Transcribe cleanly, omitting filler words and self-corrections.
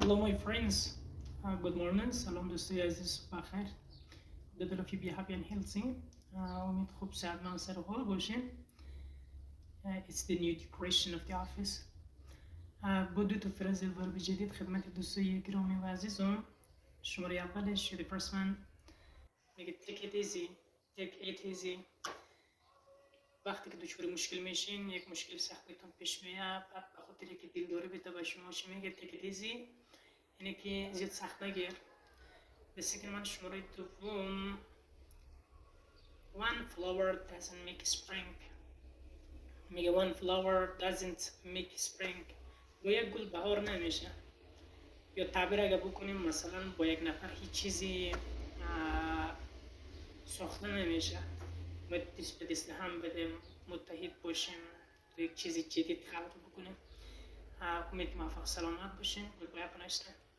Hello my friends, good morning. سلام دوستای عزیز، صبح بخیر. That all of you be happy and healthy. امید خوب صحتمند سر حال باشین. It's the new decoration of the office. با دو تا فراز ورب جدید خدمت دوستای گرامی و عزیزم. شماره اولش the first one میگه take it easy, take it easy. وقتی که دچار مشکل میشین، یک مشکل سخت بهتون پیش میاد، به خاطر اینکه دلداری به به شما چی میگه take it easy، اینه که زیاد سخت نگیر. بسیار من شماره دوم one flower doesn't make spring. میگه one flower doesn't make spring. با یک گل بهار نمیشه. یا تعبیر اگه بکنیم مثلا با یک نفر هیچ چیزی ساخته نمیشه. باید دست به دست هم بدیم، متحد باشیم، تو یک چیز جدید خلق بکنیم. امید موفق سلامت باشین. Goodbye.